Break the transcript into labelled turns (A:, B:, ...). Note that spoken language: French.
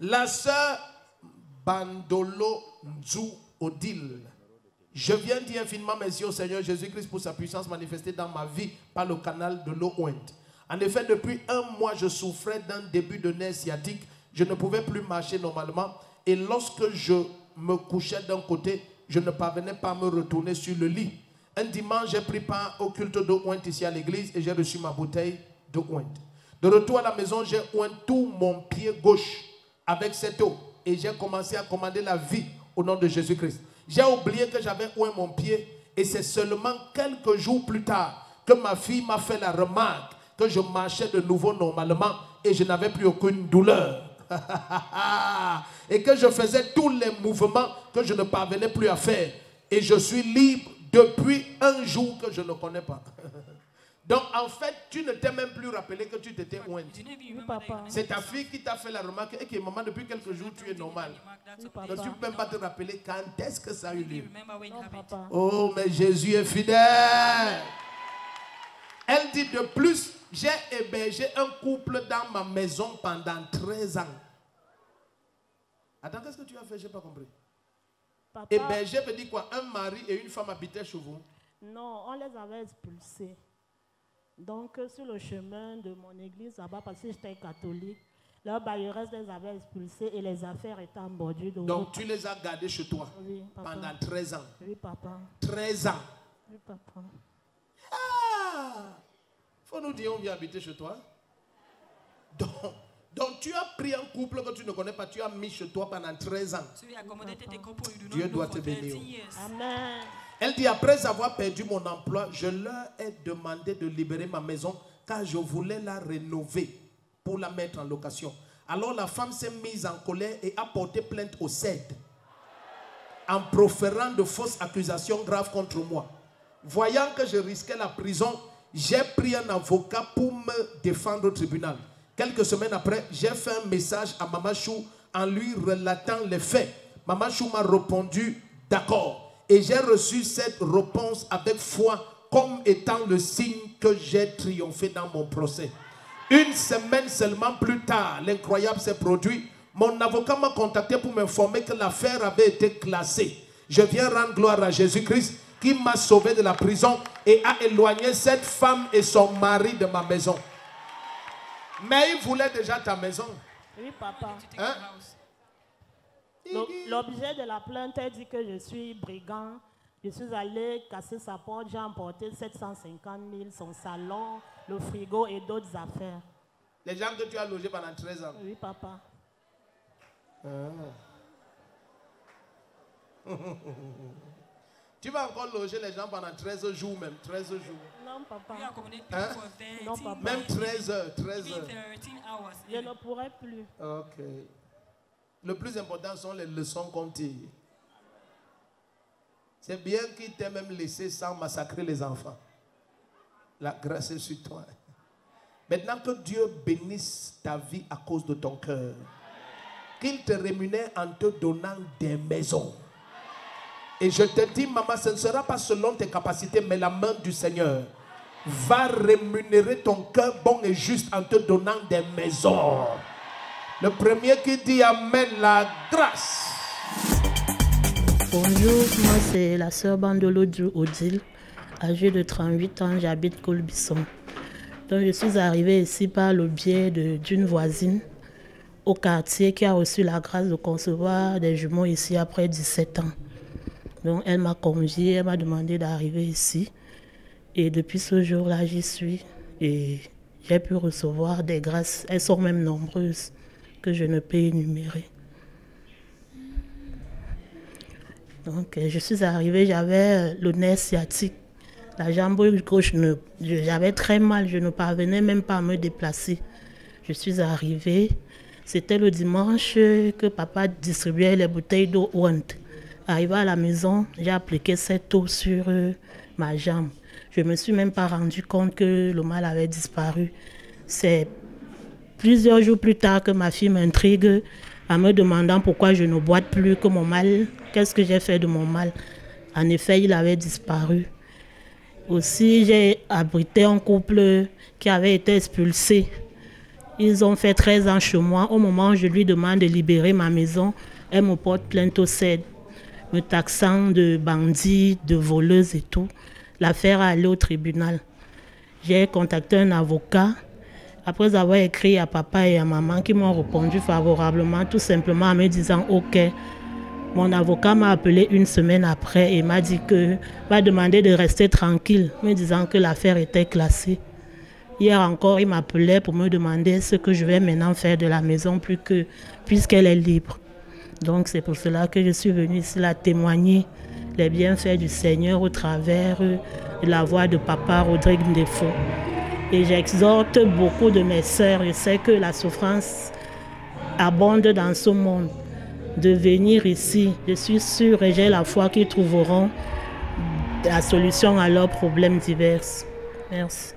A: La sœur Bandolo Nzou Odile. Je viens dire infiniment merci au Seigneur Jésus-Christ pour sa puissance manifestée dans ma vie par le canal de l'eau ointe. En effet, depuis 1 mois, je souffrais d'un début de nerf sciatique. Je ne pouvais plus marcher normalement. Et lorsque je me couchais d'un côté, je ne parvenais pas à me retourner sur le lit. Un dimanche, j'ai pris part au culte d'eau ointe ici à l'église et j'ai reçu ma bouteille d'eau ointe. De retour à la maison, j'ai oint tout mon pied gauche avec cette eau. Et j'ai commencé à commander la vie au nom de Jésus-Christ. J'ai oublié que j'avais oint mon pied. Et c'est seulement quelques jours plus tard que ma fille m'a fait la remarque que je marchais de nouveau normalement et je n'avais plus aucune douleur. Et que je faisais tous les mouvements que je ne parvenais plus à faire. Et je suis libre depuis un jour que je ne connais pas. Donc en fait, tu ne t'es même plus rappelé que tu t'étais oint. C'est ta fille qui t'a fait la remarque et qui, maman, depuis quelques jours, tu es normal. Donc tu ne peux même pas te rappeler quand est-ce que ça a eu lieu. Oh, mais Jésus est fidèle. Elle dit de plus, j'ai hébergé un couple dans ma maison pendant 13 ans. Attends, qu'est-ce que tu as fait? Je n'ai pas compris. Hébergé veut dire quoi? Un mari et une femme habitaient chez vous?
B: Non, on les avait expulsés. Donc, sur le chemin de mon église, là-bas, parce que j'étais catholique, leur bailleresse les avait expulsés et les affaires étaient en bordure.
A: Donc, tu les as gardés chez toi?
B: Oui, papa.
A: Pendant 13 ans?
B: Oui, papa.
A: 13 ans?
B: Oui, papa.
A: Ah! Faut nous dire, on vient habiter chez toi. Donc, tu as pris un couple que tu ne connais pas, tu as mis chez toi pendant 13 ans. Dieu doit te bénir.
B: Amen.
A: Elle dit, après avoir perdu mon emploi, je leur ai demandé de libérer ma maison car je voulais la rénover pour la mettre en location. Alors la femme s'est mise en colère et a porté plainte au CED en proférant de fausses accusations graves contre moi. Voyant que je risquais la prison, j'ai pris un avocat pour me défendre au tribunal. Quelques semaines après, j'ai fait un message à Maman Chou en lui relatant les faits. Maman Chou m'a répondu d'accord. Et j'ai reçu cette réponse avec foi comme étant le signe que j'ai triomphé dans mon procès. Une semaine seulement plus tard, l'incroyable s'est produit. Mon avocat m'a contacté pour m'informer que l'affaire avait été classée. Je viens rendre gloire à Jésus-Christ qui m'a sauvé de la prison et a éloigné cette femme et son mari de ma maison. Mais il voulait déjà ta maison.
B: Oui, papa.
A: Hein?
B: L'objet de la plainte dit que je suis brigand. Je suis allé casser sa porte. J'ai emporté 750 000, son salon, le frigo et d'autres affaires.
A: Les gens que tu as logés pendant 13 ans?
B: Oui, papa.
A: Tu vas encore loger les gens pendant 13 jours même, 13 jours.
B: Non, papa.
A: Hein?
B: Non, papa.
A: Même 13 heures, 13 heures.
B: Je ne pourrai plus.
A: Ok. Le plus important sont les leçons qu'on tire. C'est bien qu'il t'ait même laissé sans massacrer les enfants. La grâce est sur toi. Maintenant que Dieu bénisse ta vie à cause de ton cœur. Qu'il te rémunère en te donnant des maisons. Et je te dis, maman, ce ne sera pas selon tes capacités, mais la main du Seigneur va rémunérer ton cœur bon et juste en te donnant des maisons. Le premier qui dit Amen, la grâce.
B: Bonjour, moi c'est la sœur Bandolo Odile, âgée de 38 ans, j'habite Colbisson. Donc je suis arrivée ici par le biais d'une voisine au quartier qui a reçu la grâce de concevoir des jumeaux ici après 17 ans. Donc elle m'a conviée, elle m'a demandé d'arriver ici. Et depuis ce jour-là, j'y suis. Et j'ai pu recevoir des grâces. Elles sont même nombreuses que je ne peux énumérer. Donc je suis arrivée, j'avais le nerf sciatique. La jambe gauche, j'avais très mal, je ne parvenais même pas à me déplacer. Je suis arrivée, c'était le dimanche que papa distribuait les bouteilles d'eau ointe. Arrivé à la maison, j'ai appliqué cette eau sur ma jambe. Je ne me suis même pas rendu compte que le mal avait disparu. C'est plusieurs jours plus tard que ma fille m'intrigue en me demandant pourquoi je ne boite plus, que mon mal, qu'est-ce que j'ai fait de mon mal. En effet, il avait disparu. Aussi, j'ai abrité un couple qui avait été expulsé. Ils ont fait 13 ans chez moi. Au moment où je lui demande de libérer ma maison, elle me porte plainte au CED, me taxant de bandit, de voleuse et tout. L'affaire est allée au tribunal. J'ai contacté un avocat. Après avoir écrit à papa et à maman qui m'ont répondu favorablement, tout simplement en me disant « Ok ». Mon avocat m'a appelé une semaine après et m'a dit que va demander de rester tranquille, me disant que l'affaire était classée. Hier encore, il m'appelait pour me demander ce que je vais maintenant faire de la maison puisqu'elle est libre. Donc c'est pour cela que je suis venue ici là témoigner les bienfaits du Seigneur au travers de la voix de papa Rodrigue Ndefo. Et j'exhorte beaucoup de mes sœurs, je sais que la souffrance abonde dans ce monde, de venir ici. Je suis sûre et j'ai la foi qu'ils trouveront la solution à leurs problèmes divers. Merci.